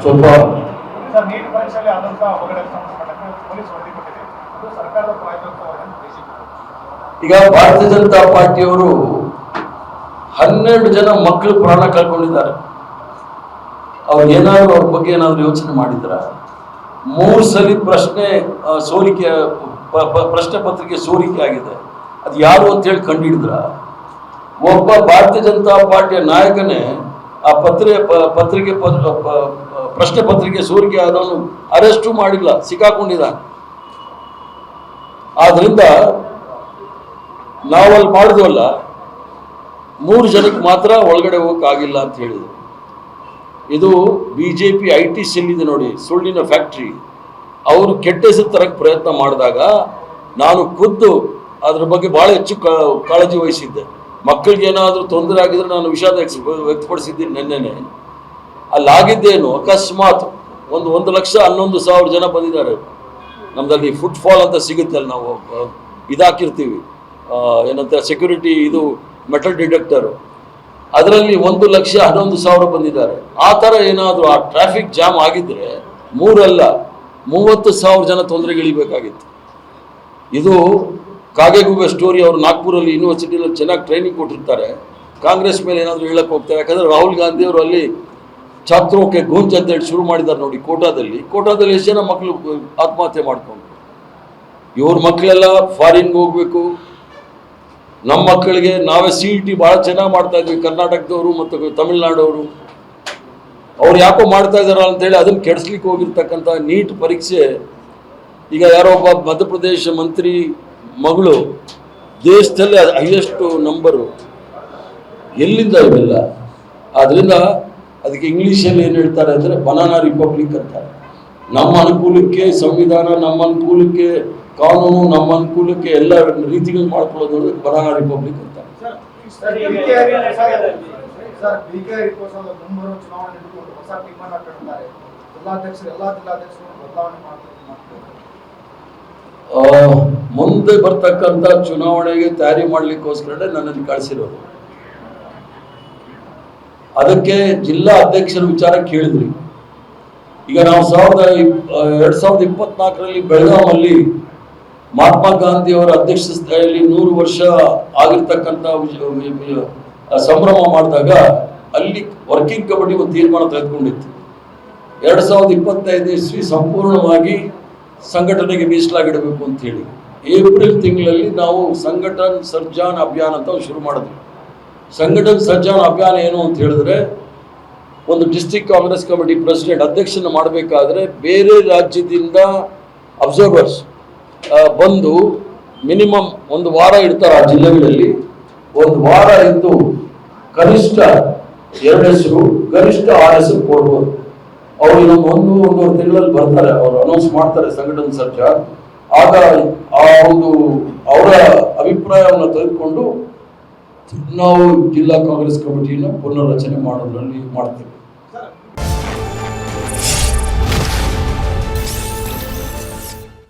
ಸ್ವಲ್ಪ ನೀಟ್ ಪರೀಕ್ಷೆಯಲ್ಲಿ ಆದಂತ ಅವಘಡಕ್ಕೆ ಸಂಬಂಧಪಟ್ಟಂತೆ ಪೊಲೀಸ್ ವರದಿ ಕೊಟ್ಟಿದೆ. ಅದು ಸರ್ಕಾರದ ಪ್ರಾಯೋಜಕವಾಗಿ ಈಗ ಭಾರತೀಯ ಜನತಾ ಪಾರ್ಟಿಯವರು 12 ಜನ ಮಕ್ಕಳು ಪ್ರಾಣ ಕಳ್ಕೊಂಡಿದ್ದಾರೆ. ಅವ್ರು ಏನಾದ್ರು ಅವ್ರ ಬಗ್ಗೆ ಏನಾದ್ರು ಯೋಚನೆ ಮಾಡಿದ್ರ? 3 ಸಲ ಪ್ರಶ್ನೆ ಪತ್ರಿಕೆ ಸೋರಿಕೆ ಆಗಿದೆ. ಅದು ಯಾರು ಅಂತ ಹೇಳಿ ಕಂಡುಹಿಡಿದ್ರ? ಒಬ್ಬ ಭಾರತೀಯ ಜನತಾ ಪಾರ್ಟಿಯ ನಾಯಕನೇ ಆ ಪ್ರಶ್ನೆ ಪತ್ರಿಕೆ ಸೋರಿಕೆ ಆದವನು ಅರೆಸ್ಟು ಮಾಡಿಲ್ಲ, ಸಿಕ್ಕಾಕೊಂಡಿದ್ದಾನೆ. ಆದ್ರಿಂದ ನಾವಲ್ಲಿ ಮಾಡಿದ್ವಲ್ಲ, 3 ಜನಕ್ಕೆ ಮಾತ್ರ ಒಳಗಡೆ ಹೋಗಕ್ಕಾಗಿಲ್ಲ ಅಂತ ಹೇಳಿದ್ರು. ಇದು ಬಿಜೆಪಿ IT ಸೆಲ್ ಇದೆ ನೋಡಿ, ಸುಳ್ಳಿನ ಫ್ಯಾಕ್ಟ್ರಿ. ಅವರು ಕೆಟ್ಟ ಹೆಸರು ತರಕ್ಕೆ ಪ್ರಯತ್ನ ಮಾಡಿದಾಗ ನಾನು ಖುದ್ದು ಅದ್ರ ಬಗ್ಗೆ ಬಹಳ ಹೆಚ್ಚು ಕಾಳಜಿ ವಹಿಸಿದ್ದೆ. ಮಕ್ಕಳಿಗೆ ಏನಾದರೂ ತೊಂದರೆ ಆಗಿದ್ರೆ ನಾನು ವಿಷಾದ ವ್ಯಕ್ತಪಡಿಸಿದ್ದೀನಿ. ನೆನ್ನೆನೆ ಅಲ್ಲಾಗಿದ್ದೇನು, ಅಕಸ್ಮಾತ್ 1,11,000 ಜನ ಬಂದಿದ್ದಾರೆ. ನಮ್ದಲ್ಲಿ ಫುಟ್ಫಾಲ್ ಅಂತ ಸಿಗುತ್ತೆ, ಅಲ್ಲಿ ನಾವು ಇದಾಕಿರ್ತೀವಿ, ಏನಂತ ಸೆಕ್ಯೂರಿಟಿ ಇದು ಮೆಟಲ್ ಡಿಟೆಕ್ಟರು, ಅದರಲ್ಲಿ 1,11,000 ಬಂದಿದ್ದಾರೆ. ಆ ಥರ ಏನಾದರೂ ಆ ಟ್ರಾಫಿಕ್ ಜಾಮ್ ಆಗಿದ್ರೆ 3 ಅಲ್ಲ 30,000 ಜನ ತೊಂದರೆಗಿಳಿಬೇಕಾಗಿತ್ತು. ಇದು ಕಾಗೆಗೂಬೆ ಸ್ಟೋರಿ. ಅವರು ನಾಗ್ಪುರಲ್ಲಿ ಯೂನಿವರ್ಸಿಟಿಯಲ್ಲಿ ಚೆನ್ನಾಗಿ ಟ್ರೈನಿಂಗ್ ಕೊಟ್ಟಿರ್ತಾರೆ. ಕಾಂಗ್ರೆಸ್ ಮೇಲೆ ಏನಾದರೂ ಹೇಳಕ್ಕೆ ಹೋಗ್ತಾರೆ. ಯಾಕಂದರೆ ರಾಹುಲ್ ಗಾಂಧಿ ಅವರು ಅಲ್ಲಿ ಛಾತ್ರೋಕೆ ಗೂಂಜ್ ಅಂತ ಹೇಳಿ ಶುರು ಮಾಡಿದ್ದಾರೆ ನೋಡಿ. ಕೋಟಾದಲ್ಲಿ ಎಷ್ಟು ಜನ ಮಕ್ಕಳು ಆತ್ಮಹತ್ಯೆ ಮಾಡ್ಕೊಂಡು, ಇವ್ರ ಮಕ್ಕಳೆಲ್ಲ ಫಾರಿನ್ಗೆ ಹೋಗ್ಬೇಕು. ನಮ್ಮ ಮಕ್ಕಳಿಗೆ ನಾವೇ CET ಭಾಳ ಚೆನ್ನಾಗಿ ಮಾಡ್ತಾ ಇದ್ವಿ, ಕರ್ನಾಟಕದವರು ಮತ್ತು ತಮಿಳ್ನಾಡವರು. ಅವ್ರು ಯಾಕೋ ಮಾಡ್ತಾ ಇದ್ದಾರ ಅಂತೇಳಿ ಅದನ್ನು ಕೆಡಿಸ್ಲಿಕ್ಕೆ ಹೋಗಿರ್ತಕ್ಕಂಥ ನೀಟ್ ಪರೀಕ್ಷೆ. ಈಗ ಯಾರೋ ಒಬ್ಬ ಮಧ್ಯಪ್ರದೇಶ ಮಂತ್ರಿ ಮಗಳು ದೇಶದಲ್ಲಿ ಹೈಯೆಸ್ಟ್ ನಂಬರು. ಎಲ್ಲಿಂದ ಇವೆಲ್ಲ? ಆದ್ದರಿಂದ ಅದಕ್ಕೆ ಇಂಗ್ಲೀಷಲ್ಲಿ ಏನು ಹೇಳ್ತಾರೆ ಅಂದರೆ ಬನಾನಾ ರಿಪಬ್ಲಿಕ್ ಅಂತಾರೆ. ನಮ್ಮ ಅನುಕೂಲಕ್ಕೆ ಸಂವಿಧಾನ, ನಮ್ಮ ಅನುಕೂಲಕ್ಕೆ ಕಾನೂನು, ನಮ್ಮ ಅನುಕೂಲಕ್ಕೆ ಎಲ್ಲ ರೀತಿಗಳು ಮಾಡ್ಕೊಳ್ಳೋದು ಬನಾನಾ ರಿಪಬ್ಲಿಕ್ ಅಂತ. ಮುಂದೆ ಬರ್ತಕ್ಕಂಥ ಚುನಾವಣೆಗೆ ತಯಾರಿ ಮಾಡ್ಲಿಕ್ಕೋಸ್ಕರನೇ ನನ್ನನ್ನು ಕಳಿಸಿರೋದು. ಅದಕ್ಕೆ ಜಿಲ್ಲಾ ಅಧ್ಯಕ್ಷರ ವಿಚಾರ ಕೇಳಿದ್ರಿ. ಈಗ ನಾವು 2024ರಲ್ಲಿ ಬೆಳಗಾವಲ್ಲಿ ಮಹಾತ್ಮ ಗಾಂಧಿ ಅವರ ಅಧ್ಯಕ್ಷತೆಯಲ್ಲಿ 100 ವರ್ಷ ಆಗಿರ್ತಕ್ಕಂಥ ಸಂಭ್ರಮ ಮಾಡಿದಾಗ ಅಲ್ಲಿ ವರ್ಕಿಂಗ್ ಕಮಿಟಿ ಒಂದು ತೀರ್ಮಾನ ತೆಗೆದುಕೊಂಡಿತ್ತು. 2025 ಇಸ್ವಿ ಸಂಪೂರ್ಣವಾಗಿ ಸಂಘಟನೆಗೆ ಮೀಸಲಾಗಿಡಬೇಕು ಅಂತ ಹೇಳಿ ಏಪ್ರಿಲ್ ತಿಂಗಳಲ್ಲಿ ನಾವು ಸಂಘಟನ್ ಸರ್ಜಾನ್ ಅಭಿಯಾನ ಅಂತ ಶುರು ಮಾಡಿದ್ವಿ. ಸಂಘಟನ್ ಸರ್ಜಾನ್ ಅಭಿಯಾನ ಏನು ಅಂತ ಹೇಳಿದ್ರೆ, ಒಂದು ಡಿಸ್ಟ್ರಿಕ್ಟ್ ಕಾಂಗ್ರೆಸ್ ಕಮಿಟಿ ಪ್ರೆಸಿಡೆಂಟ್ ಅಧ್ಯಕ್ಷನ ಮಾಡಬೇಕಾದ್ರೆ ಬೇರೆ ರಾಜ್ಯದಿಂದ ಅಬ್ಸರ್ವರ್ಸ್ ಬಂದು ಮಿನಿಮಮ್ 1 ವಾರ ಇರ್ತಾರೆ ಆ ಜಿಲ್ಲೆಗಳಲ್ಲಿ. 1 ವಾರ ಇದ್ದು ಕನಿಷ್ಠ 2 ಹೆಸರು, ಗರಿಷ್ಠ 6 ಹೆಸರು ಕೊಡ್ಬೋದು. ಅವರು ಇನ್ನೊಂದು 1-1.5 ತಿಂಗಳಲ್ಲಿ ಬರ್ತಾರೆ, ಅವರು ಅನೌನ್ಸ್ ಮಾಡ್ತಾರೆ ಸಂಘಟನೆ ಸರ್ಜಾನ್. ಆಗ ಅವರ ಅಭಿಪ್ರಾಯವನ್ನು ತೆಗೆದುಕೊಂಡು ನಾವು ಜಿಲ್ಲಾ ಕಾಂಗ್ರೆಸ್ ಕಮಿಟಿಯನ್ನು ಪುನರ್ರಚನೆ ಮಾಡೋದ್ರಲ್ಲಿ ಮಾಡ್ತೇವೆ.